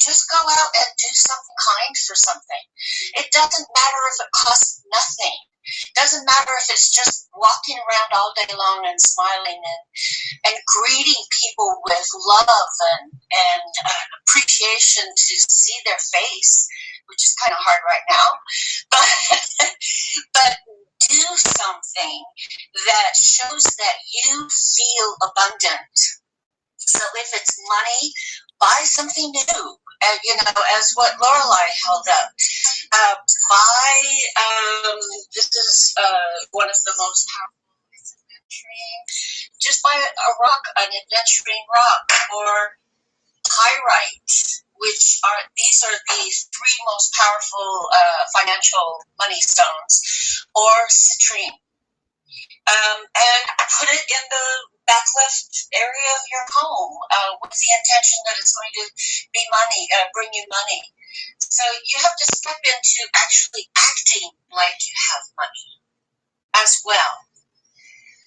just go out and do something kind for something. It doesn't matter if it costs nothing. It doesn't matter if it's just walking around all day long and smiling and greeting people with love and appreciation to see their face, which is kind of hard right now. But do something that shows that you feel abundant. So if it's money, buy something new. As what Lorelei held up. This is one of the most powerful adventuring. Just buy an adventuring rock, or pyrite, these are the three most powerful financial money stones, or citrine. And put it in the back left area of your home with the intention that it's going to be money, bring you money. So you have to step into actually acting like you have money as well.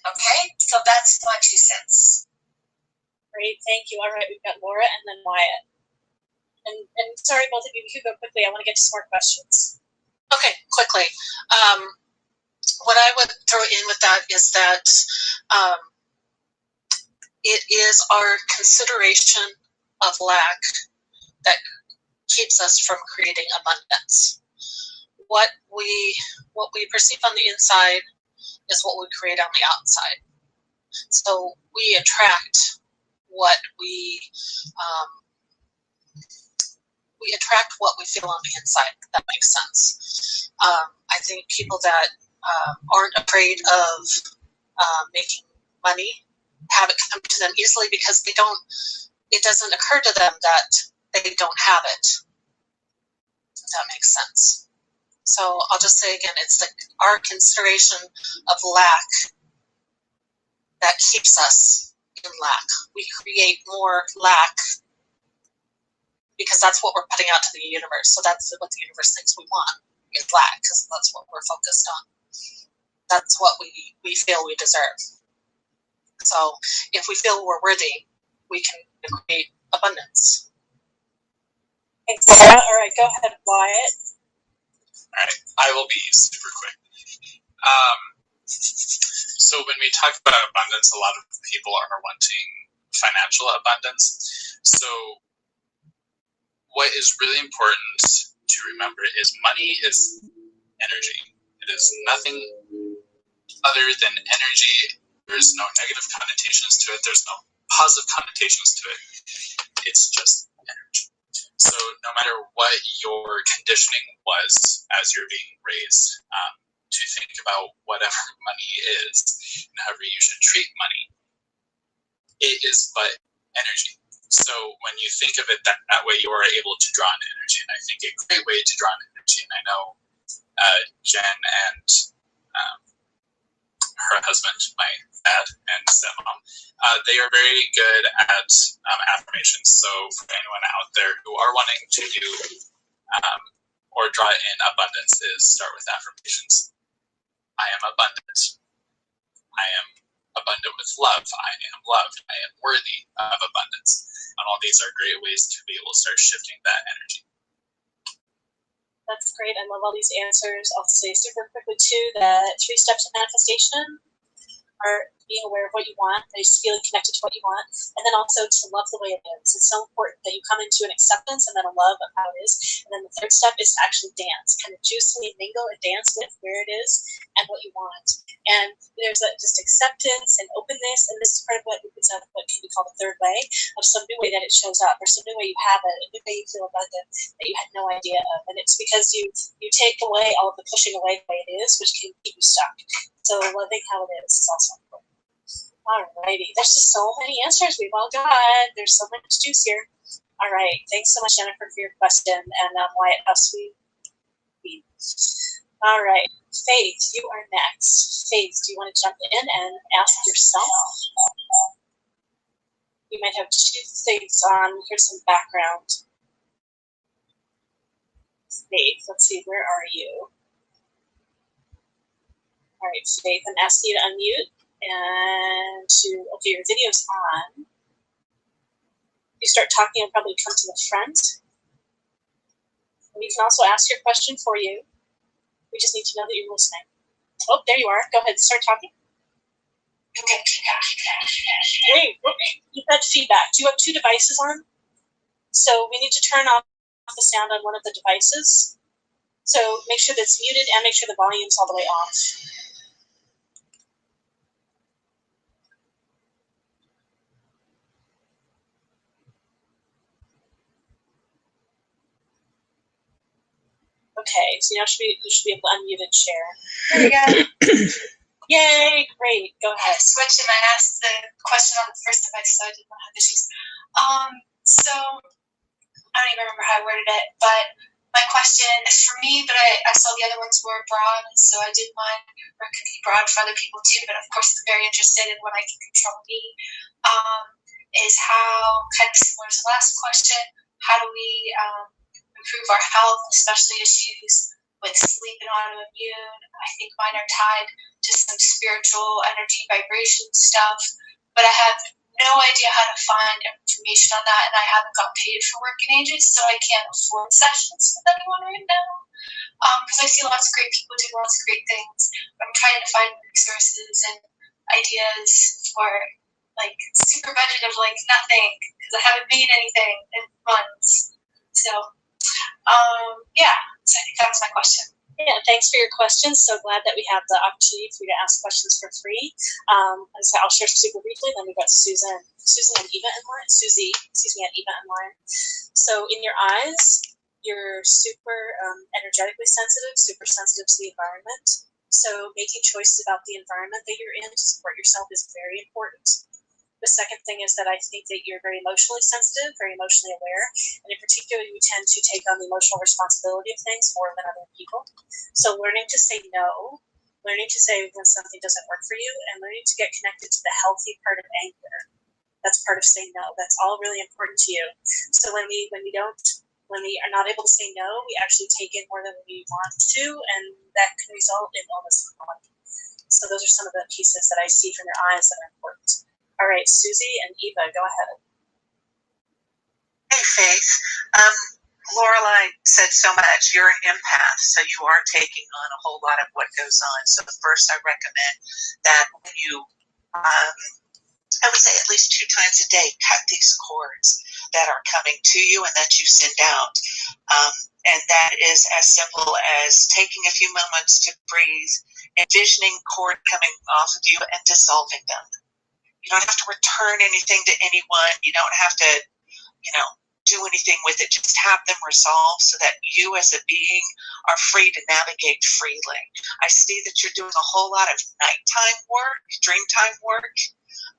Okay? So that's my 2 cents. Great, thank you. All right, we've got Laura and then Wyatt. And sorry, both of you, you go quickly. I want to get to some more questions. Okay, quickly. What I would throw in with that is that it is our consideration of lack that keeps us from creating abundance. What we perceive on the inside is what we create on the outside. So we attract what we attract what we feel on the inside, if that makes sense. I think people that aren't afraid of making money have it come to them easily because it doesn't occur to them that they don't have it, if that makes sense. So I'll just say again, it's our consideration of lack that keeps us in lack. We create more lack because that's what we're putting out to the universe. So that's what the universe thinks we want, is lack, because that's what we're focused on. That's what we feel we deserve. So if we feel we're worthy, we can create abundance. Thanks, Sarah. All right, go ahead, Wyatt. All right, I will be super quick. So when we talk about abundance, a lot of people are wanting financial abundance. So what is really important to remember is money is energy. It is nothing other than energy. There's no negative connotations to it. There's no positive connotations to it. It's just energy. So no matter what your conditioning was as you're being raised to think about whatever money is and however you should treat money, it is but energy. So when you think of it that way, you are able to draw on energy. And I think a great way to draw on energy, and I know Jen and her husband, my dad and stepmom, they are very good at affirmations. So for anyone out there who are wanting to do or draw in abundance, is start with affirmations. I am abundant. I am abundant with love. I am loved. I am worthy of abundance. And all these are great ways to be able to start shifting that energy. That's great. I love all these answers. I'll say super quickly too that 3 steps of manifestation are being aware of what you want, that is feeling connected to what you want, and then also to love the way it is. It's so important that you come into an acceptance and then a love of how it is. And then the 3rd step is to actually dance, kind of juicily mingle and dance with where it is and what you want. And there's just acceptance and openness, and this is part of what can be called the 3rd way, of some new way that it shows up, or some new way you have it, a new way you feel abundant that you had no idea of. And it's because you take away all of the pushing away the way it is, which can keep you stuck. So loving how it is also important. Alrighty, there's just so many answers we've all got. There's so much juice here. All right, thanks so much, Jennifer, for your question, and Wyatt, how sweet. All right, Faith, you are next. Faith, do you want to jump in and ask yourself? You might have 2 things on. Here's some background. Faith, let's see, where are you? All right, Faith, I'm asking you to unmute. And okay, your video's on. You start talking and probably come to the front. We can also ask your question for you. We just need to know that you're listening. Oh, there you are. Go ahead, start talking. Hey, you've got feedback. Do you have two devices on? So we need to turn off the sound on one of the devices. So make sure that's muted and make sure the volume's all the way off. Okay, so now you should be able to unmute and share. There you go. Yay, great. Go I ahead. switched and I asked the question on the first device, so I did not have issues. So I don't even remember how I worded it, but my question is for me, but I saw the other ones were broad, so I did mine, or it could be broad for other people too, but of course I'm very interested in what I can control me, is how, kind of similar to the last question, how do we improve our health, especially issues with sleep and autoimmune. I think mine are tied to some spiritual energy vibration stuff, but I have no idea how to find information on that, and I haven't got paid for working ages, so I can't afford sessions with anyone right now. Because I see lots of great people doing lots of great things. But I'm trying to find resources and ideas for like super budget of like nothing, because I haven't made anything in months. So yeah, so I think that was my question. Yeah, thanks for your questions. So glad that we have the opportunity for you to ask questions for free. So I'll share super briefly. Then we've got Susie and Eva in line. And Eva in line. So in your eyes, you're super energetically sensitive, super sensitive to the environment. So making choices about the environment that you're in to support yourself is very important. The second thing is that I think that you're very emotionally sensitive, very emotionally aware, and in particular, you tend to take on the emotional responsibility of things more than other people. So learning to say no, learning to say when something doesn't work for you, and learning to get connected to the healthy part of anger. That's part of saying no. That's all really important to you. So when we are not able to say no, we actually take in more than we want to, and that can result in illness in the body. So those are some of the pieces that I see from your eyes that are important. All right, Susie and Eva, go ahead. Hey, Faith. Lorelei said so much. You're an empath, so you are taking on a whole lot of what goes on. So first, I recommend that when you, I would say at least 2 times a day, cut these cords that are coming to you and that you send out. And that is as simple as taking a few moments to breathe, envisioning cord coming off of you and dissolving them. You don't have to return anything to anyone. You don't have to, do anything with it. Just have them resolve so that you as a being are free to navigate freely. I see that you're doing a whole lot of nighttime work, dreamtime work.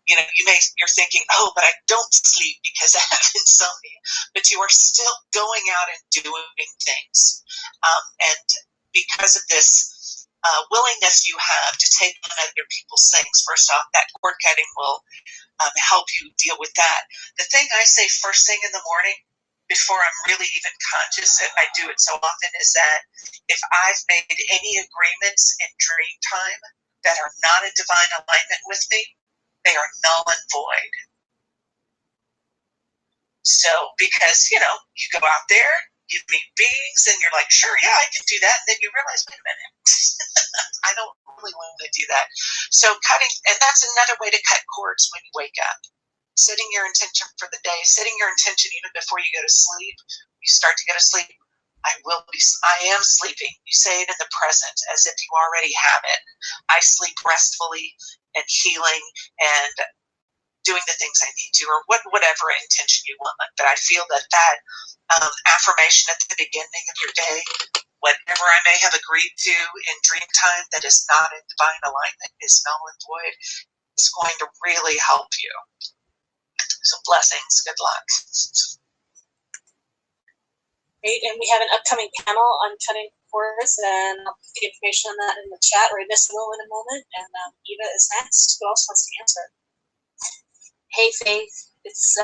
You're thinking, oh, but I don't sleep because I have insomnia. But you are still going out and doing things. And because of this willingness you have to take on other people's things, first off, that cord cutting will help you deal with that. The thing I say first thing in the morning, before I'm really even conscious that I do it so often, is that if I've made any agreements in dream time that are not in divine alignment with me, they are null and void. So, because, you go out there, you meet beings, and you're like, sure, yeah, I can do that. And then you realize, wait a minute, I don't really want to do that. So cutting, and that's another way to cut cords when you wake up. Setting your intention for the day, setting your intention even before you go to sleep. You start to go to sleep. I am sleeping. You say it in the present as if you already have it. I sleep restfully and healing and doing the things I need to, or whatever intention you want. But I feel that affirmation at the beginning of your day, whatever I may have agreed to in dream time that is not in divine alignment, is null and void, is going to really help you. So blessings, good luck. Great, and we have an upcoming panel on cutting cords, and I'll put the information on that in the chat, or Miss will in a moment, and Eva is next. Who else wants to answer? Hey, Faith. It's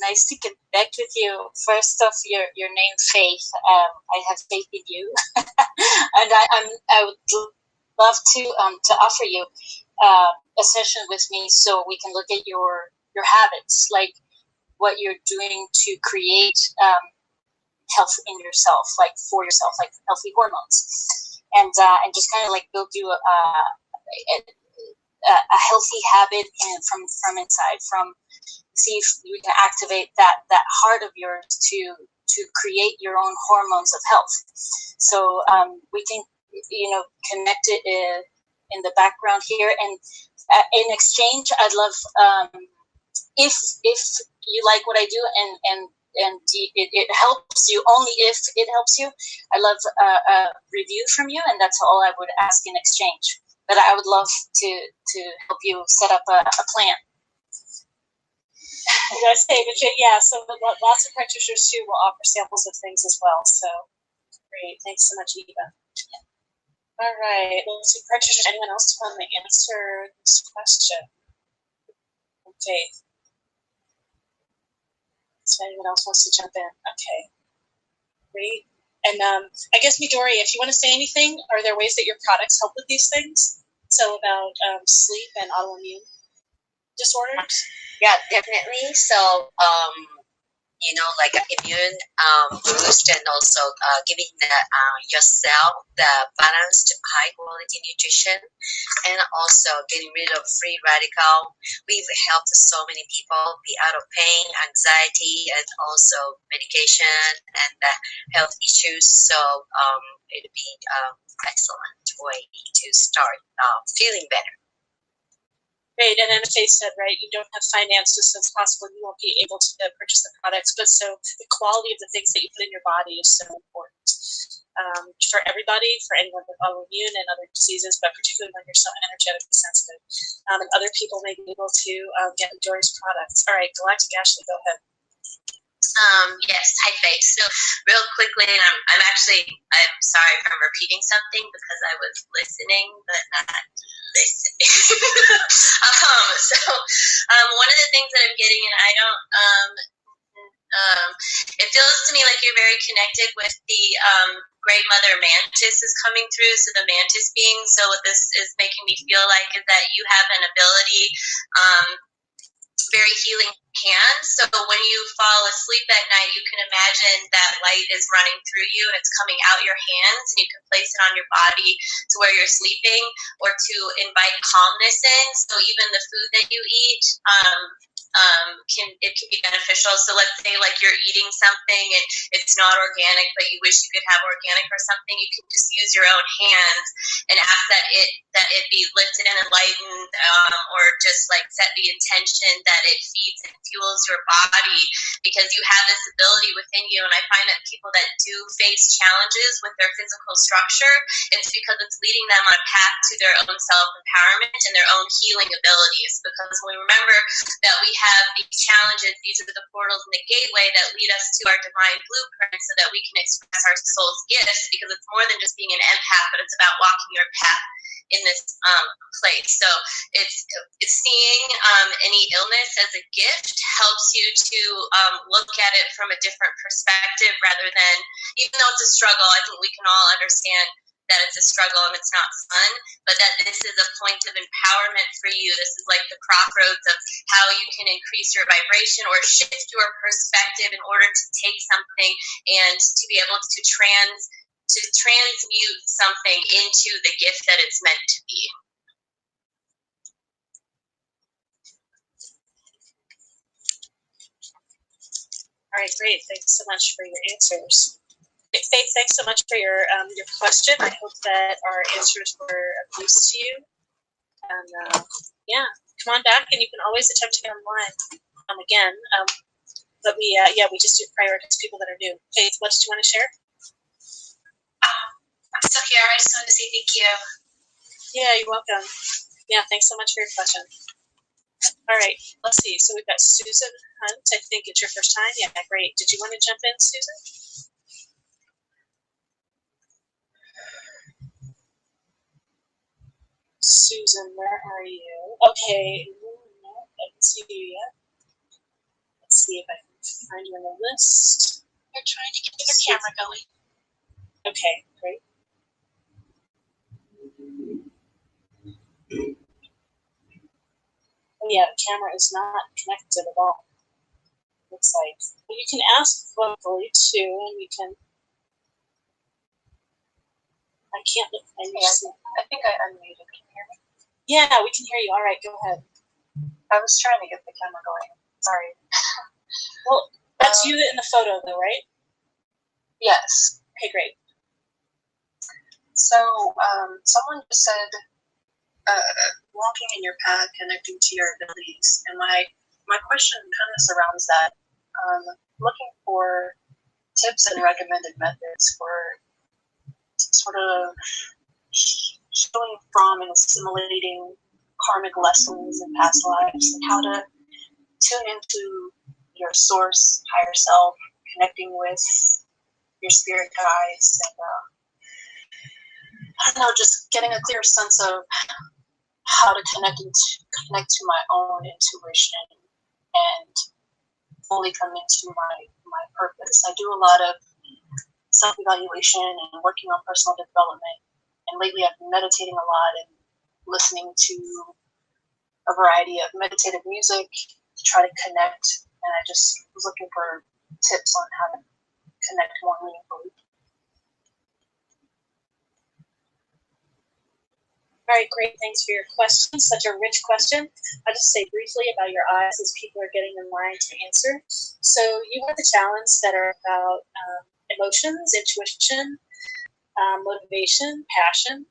nice to connect with you. First off, your name, Faith. I have faith in you, and I would love to offer you a session with me so we can look at your habits, like what you're doing to create health in yourself, like for yourself, like healthy hormones, and just kind of like build you a healthy habit from inside. From see if we can activate that heart of yours to create your own hormones of health. So we can connect it in the background here, and in exchange, I'd love if you like what I do and it helps you, only if it helps you, I love a review from you, and that's all I would ask in exchange. But I would love to help you set up a plan. I say, yeah, so lots of practitioners too will offer samples of things as well. So great, thanks so much, Eva. All right, well, let's see, practitioners, anyone else want to answer this question? Okay. So anyone else wants to jump in? Okay, great. And I guess, Midori, if you want to say anything, are there ways that your products help with these things? So about sleep and autoimmune disorders? Yeah, definitely. So, like immune boost, and also giving yourself the balanced, high quality nutrition, and also getting rid of free radical. We've helped so many people be out of pain, anxiety, and also medication and health issues. So it'd be excellent way to start feeling better. Great, and then Faith said, right, you don't have finances, so it's possible you won't be able to purchase the products, but so the quality of the things that you put in your body is so important for everybody, for anyone with autoimmune and other diseases, but particularly when you're so energetically sensitive. And other people may be able to get Midori's products. All right, Galactic Ashley, go ahead. Yes, hi Faith. So real quickly, and I'm sorry if I'm repeating something because I was listening but not listening. One of the things that I'm getting, and I don't it feels to me like you're very connected with the Great Mother Mantis is coming through, so the Mantis being. So what this is making me feel like is that you have an ability, very healing hands. So when you fall asleep at night, you can imagine that light is running through you and it's coming out your hands, and you can place it on your body to where you're sleeping, or to invite calmness in. So even the food that you eat can be beneficial. So let's say like you're eating something and it's not organic, but you wish you could have organic or something, you can just use your own hands and ask that it be lifted and enlightened, or just like set the intention that it feeds and fuels your body, because you have this ability within you. And I find that people that do face challenges with their physical structure, it's because it's leading them on a path to their own self-empowerment and their own healing abilities. Because when we remember that we have these challenges, these are the portals and the gateway that lead us to our divine blueprint, so that we can express our soul's gifts, because it's more than just being an empath, but it's about walking your path in this place. So it's seeing any illness as a gift helps you to look at it from a different perspective, rather than, even though it's a struggle, I think we can all understand that it's a struggle and it's not fun, but that this is a point of empowerment for you. This is like the crossroads of how you can increase your vibration or shift your perspective in order to take something and to be able to transmute something into the gift that it's meant to be. All right, great. Thanks so much for your answers. Faith, thanks so much for your question. I hope that our answers were of use to you. And yeah, come on back, and you can always attempt to get online again. But we just do prioritize people that are new. Faith, what did you want to share? I'm still here. I just wanted to say thank you. Yeah, you're welcome. Yeah, thanks so much for your question. All right, let's see. So we've got Susan Hunt. I think it's your first time. Yeah, great. Did you want to jump in, Susan? Susan, where are you? Okay, no, I don't see you yet. Let's see if I can find you on the list. They're trying to get their camera going. Okay, great. Oh yeah, the camera is not connected at all. looks like. But you can ask vocally too, and we can. I can't. I think I unmuted. Can you hear me? Yeah, we can hear you. All right, go ahead. I was trying to get the camera going. Sorry. Well, that's you in the photo, though, right? Yes. Okay, great. So someone just said walking in your path, connecting to your abilities, and my question kind of surrounds that. Looking for tips and recommended methods for sort of healing from and assimilating karmic lessons in past lives, and how to tune into your source, higher self, connecting with your spirit guides, and I don't know, just getting a clear sense of how to connect to my own intuition and fully come into my purpose. I do a lot of self-evaluation and working on personal development, and lately I've been meditating a lot and listening to a variety of meditative music to try to connect, and I just was looking for tips on how to connect more meaningfully. All right, great. Thanks for your question. Such a rich question. I'll just say briefly about your eyes as people are getting in line to answer. So you have the talents that are about emotions, intuition, motivation, passion.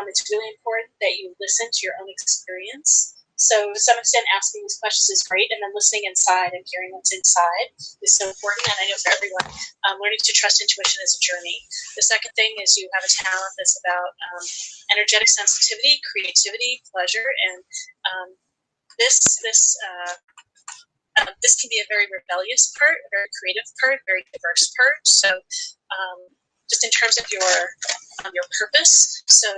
It's really important that you listen to your own experience. So to some extent, asking these questions is great, and then listening inside and hearing what's inside is so important. And I know for everyone, learning to trust intuition is a journey. The second thing is you have a talent that's about energetic sensitivity, creativity, pleasure, and this can be a very rebellious part, a very creative part, a very diverse part. So just in terms of your purpose, so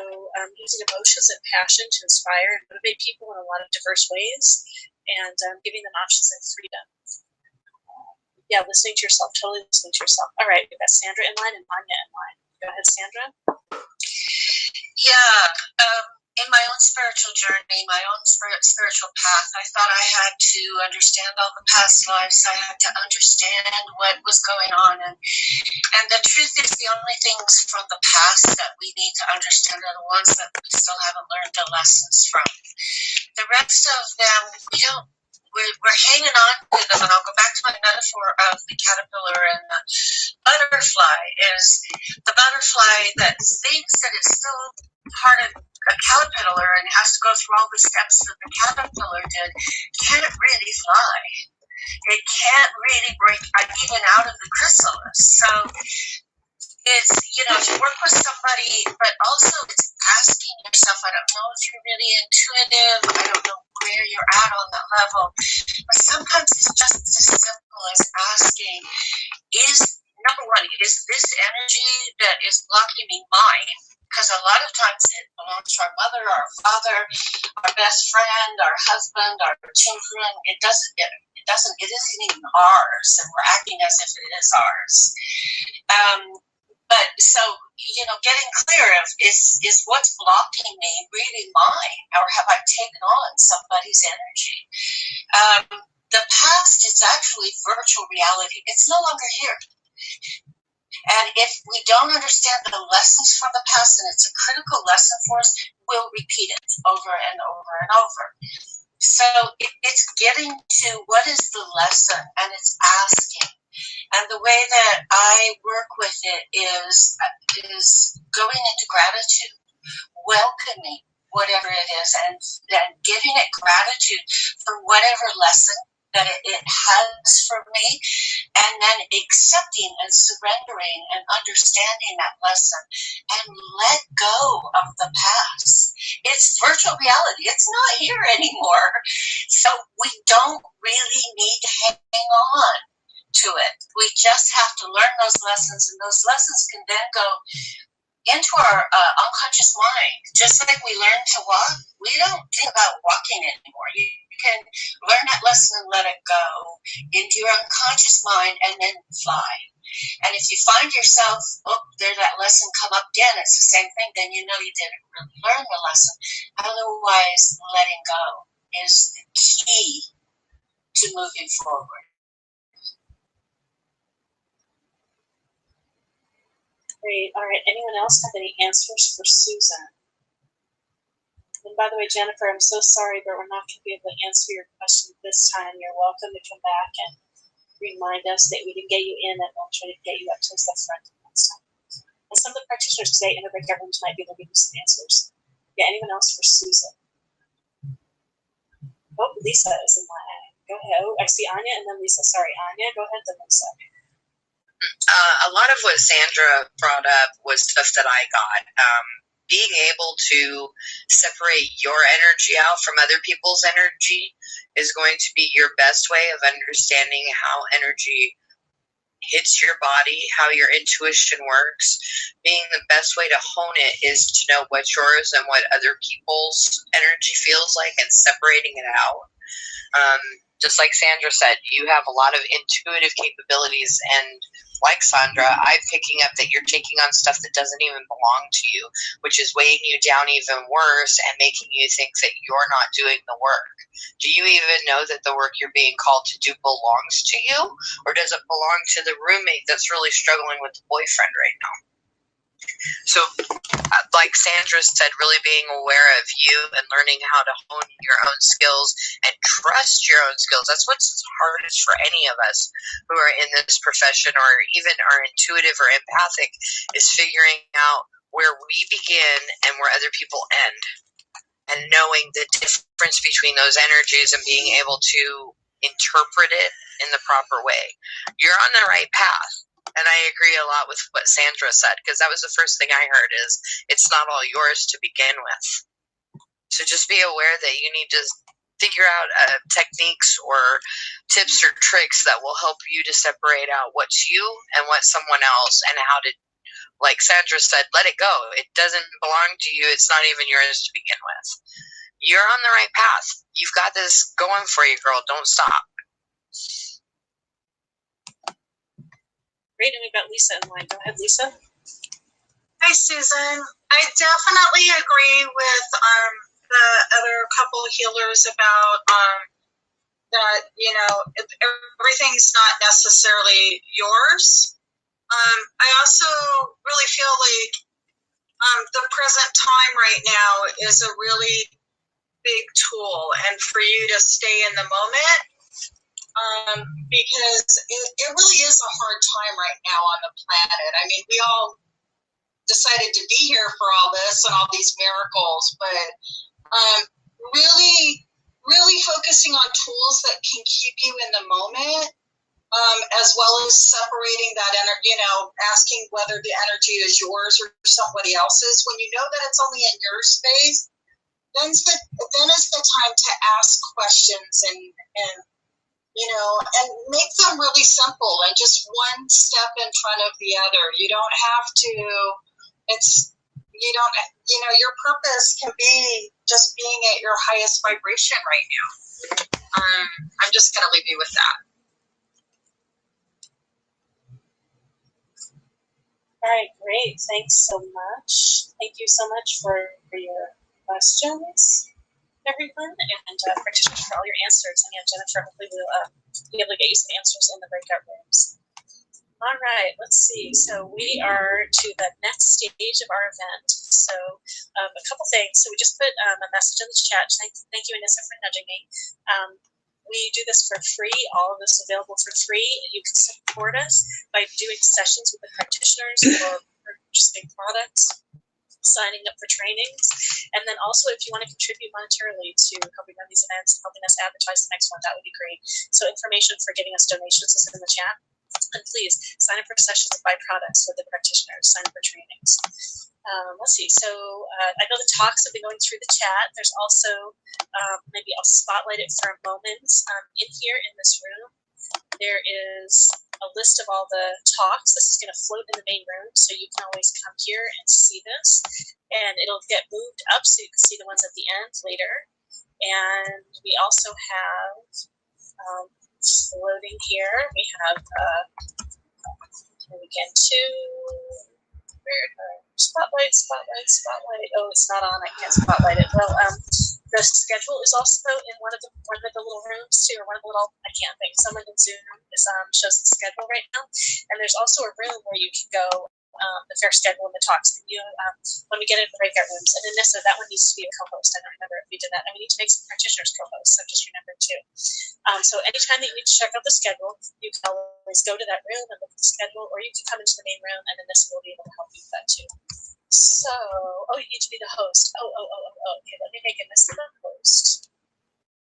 using emotions and passion to inspire and motivate people in a lot of diverse ways, and giving them options and freedom. Yeah, listening to yourself, totally listening to yourself. All right, we've got Sandra in line and Anya in line. Go ahead, Sandra. Yeah, in my own spiritual journey, my own spiritual path, I thought I had to understand all the past lives. I had to understand what was going on, and the truth is, the only things from the past that we need to understand are the ones that we still haven't learned the lessons from. The rest of them, we don't. We're hanging on to them, and I'll go back to my metaphor of the caterpillar and the butterfly. Is the butterfly that thinks that it's still part of a caterpillar and has to go through all the steps that the caterpillar did, can't really fly. It can't really break even out of the chrysalis. So it's, to work with somebody, but also it's asking yourself, I don't know if you're really intuitive, I don't know where you're at on that level, but sometimes it's just as simple as asking, number one, is this energy that is blocking me mine? Because a lot of times it belongs to our mother, our father, our best friend, our husband, our children. It isn't even ours, and we're acting as if it is ours. But so, getting clear of is what's blocking me really mine, or have I taken on somebody's energy? The past is actually virtual reality. It's no longer here. And if we don't understand the lessons from the past, and it's a critical lesson for us, we'll repeat it over and over and over. So it's getting to what is the lesson, and it's asking. And the way that I work with it is going into gratitude, welcoming whatever it is, and giving it gratitude for whatever lesson that it has for me, and then accepting and surrendering and understanding that lesson, and let go of the past. It's virtual reality. It's not here anymore. So we don't really need to hang on to it. We just have to learn those lessons, and those lessons can then go into our unconscious mind. Just like we learn to walk, we don't think about walking anymore. You can learn that lesson and let it go into your unconscious mind and then fly. And if you find yourself, there's that lesson come up again, it's the same thing, then you know you didn't really learn the lesson. Otherwise, letting go is the key to moving forward. Great. All right. Anyone else have any answers for Susan? And by the way, Jennifer, I'm so sorry, but we're not going to be able to answer your question this time. You're welcome to come back and remind us that we didn't get you in, and we'll try to get you up towards the front next time. And some of the practitioners today in the breakout rooms might be able to give you some answers. Yeah, anyone else for Susan? Oh, Lisa is in line. Go ahead. Oh, I see Anya and then Lisa. Sorry, Anya, go ahead, then Lisa. A lot of what Sandra brought up was stuff that I got. Being able to separate your energy out from other people's energy is going to be your best way of understanding how energy hits your body, how your intuition works. Being the best way to hone it is to know what's yours and what other people's energy feels like and separating it out. Just like Sandra said, you have a lot of intuitive capabilities, and like Sandra, I'm picking up that you're taking on stuff that doesn't even belong to you, which is weighing you down even worse and making you think that you're not doing the work. Do you even know that the work you're being called to do belongs to you, or does it belong to the roommate that's really struggling with the boyfriend right now? So, like Sandra said, really being aware of you and learning how to hone your own skills and trust your own skills. That's what's hardest for any of us who are in this profession or even are intuitive or empathic, is figuring out where we begin and where other people end, and knowing the difference between those energies and being able to interpret it in the proper way. You're on the right path. And I agree a lot with what Sandra said, because that was the first thing I heard, is it's not all yours to begin with. So just be aware that you need to figure out techniques or tips or tricks that will help you to separate out what's you and what's someone else, and how to, like Sandra said, let it go. It doesn't belong to you. It's not even yours to begin with. You're on the right path. You've got this going for you, girl. Don't stop. Great, and we've got Lisa in line. Go ahead, Lisa. Hi, Susan. I definitely agree with the other couple healers about that, everything's not necessarily yours. I also really feel like the present time right now is a really big tool, and for you to stay in the moment, because it really is a hard time right now on the planet. I mean, we all decided to be here for all this and all these miracles, but really focusing on tools that can keep you in the moment, as well as separating that energy, asking whether the energy is yours or somebody else's. When you know that it's only in your space, then is the time to ask questions and make them really simple and just one step in front of the other. You don't have to, your purpose can be just being at your highest vibration right now. I'm just going to leave you with that. All right, great. Thanks so much. Thank you so much for your questions, everyone, and practitioners, for all your answers. And yeah, Jennifer, hopefully we'll be able to get you some answers in the breakout rooms. All right, let's see. So we are to the next stage of our event. So a couple things. So we just put a message in the chat. Thank you, Anissa, for nudging me. We do this for free. All of this is available for free. You can support us by doing sessions with the practitioners or purchasing products, signing up for trainings, and then also if you want to contribute monetarily to helping run these events and helping us advertise the next one, that would be great. So information for giving us donations is in the chat. And please sign up for sessions and buy products with the practitioners, sign up for trainings. Let's see. So I know the talks have been going through the chat. There's also, maybe I'll spotlight it for a moment. In here in this room, there is a list of all the talks. This is going to float in the main room, so you can always come here and see this. And it'll get moved up so you can see the ones at the end later. And we also have, floating here, we have, here again, spotlight. Oh, it's not on. I can't spotlight it. Well, the schedule is also in one of the little rooms too, or one of the little, I can't think. Someone in Zoom shows the schedule right now, and there's also a room where you can go the fair schedule and the talks. And when we get into the breakout rooms, and Anissa, that one needs to be a co-host. I don't remember if we did that. And we need to make some practitioners co-hosts, so just remember too. So anytime that you need to check out the schedule, you can always go to that room and look at the schedule, or you can come into the main room and Anissa will be able to help you with that too. So, you need to be the host. Okay, let me make Anissa the host.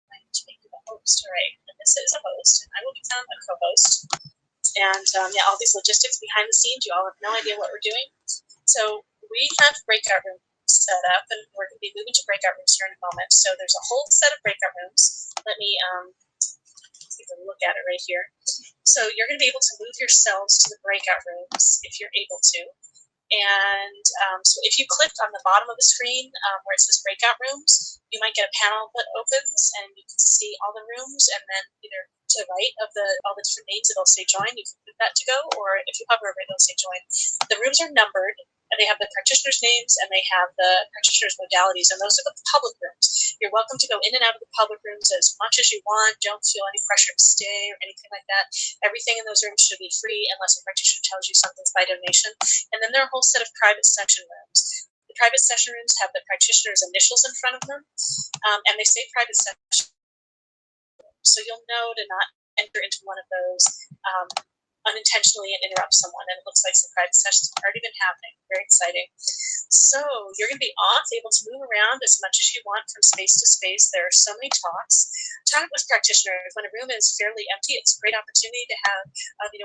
I need to make you the host. All right, Anissa is a host, and I will become a co-host. And all these logistics behind the scenes, you all have no idea what we're doing. So we have breakout rooms set up, and we're going to be moving to breakout rooms here in a moment. So there's a whole set of breakout rooms. Let me take a look at it right here. So you're going to be able to move yourselves to the breakout rooms if you're able to. And so if you click on the bottom of the screen where it says breakout rooms, you might get a panel that opens and you can see all the rooms, and then either to the right of all the different names, it'll say join. You can click that to go, or if you hover over it, it'll say join. The rooms are numbered, and they have the practitioners' names and they have the practitioners' modalities, and those are the public rooms. You're welcome to go in and out of the public rooms as much as you want. Don't feel any pressure to stay or anything like that. Everything in those rooms should be free unless a practitioner tells you something's by donation. And then there are a whole set of private session rooms. The private session rooms have the practitioner's initials in front of them, and they say private session. So you'll know to not enter into one of those unintentionally and interrupt someone. And it looks like some private sessions have already been happening. Very exciting. So you're going to be off, able to move around as much as you want from space to space. There are so many talks. Talk with practitioners. When a room is fairly empty, it's a great opportunity to have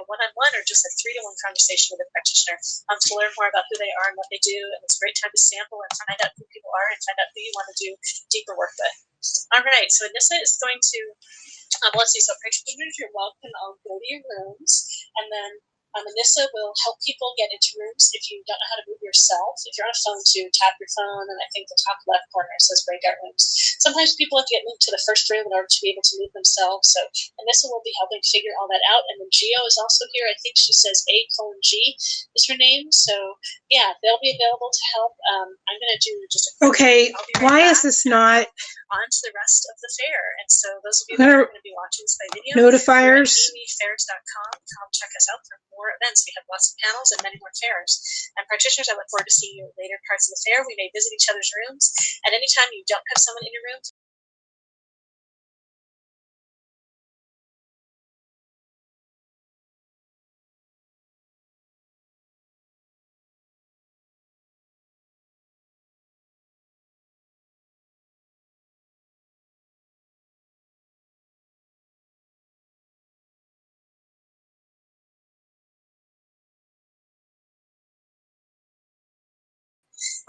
one-on-one or just a 3-to-1 conversation with a practitioner to learn more about who they are and what they do. And it's a great time to sample and find out who people are and find out who you want to do deeper work with. All right, so Anissa is going to let's see, so practitioners, you're welcome. I'll go to your rooms, and then Anissa will help people get into rooms if you don't know how to move yourself. If you're on a phone, tap your phone, and I think the top left corner says breakout rooms. Sometimes people have to get moved to the first room in order to be able to move themselves, so Anissa will be helping figure all that out. And then Geo is also here. I think she says A:"G is her name, so yeah, they'll be available to help. I'm going to do just a quick Okay, why is this not on to the rest of the fair? And so those of you that are going to be watching this by video, notifiers? BeWeFairs.com. Come check us out for more events. We have lots of panels and many more fairs. And practitioners, I look forward to seeing you in later parts of the fair. We may visit each other's rooms. And anytime you don't have someone in your room,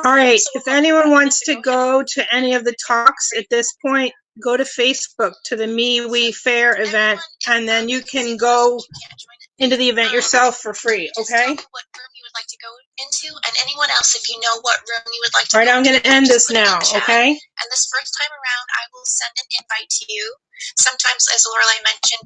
All right, if anyone wants to go to any of the talks at this point, go to Facebook to the Me We Fair event, and then you can go into the event yourself for free, okay? What room you would like to go into, and anyone else, if you know what room you would like to All right, go I'm going to into, end just this put it in now, the chat. okay? And this first time around, I will send an invite to you. Sometimes, as Lorelai mentioned,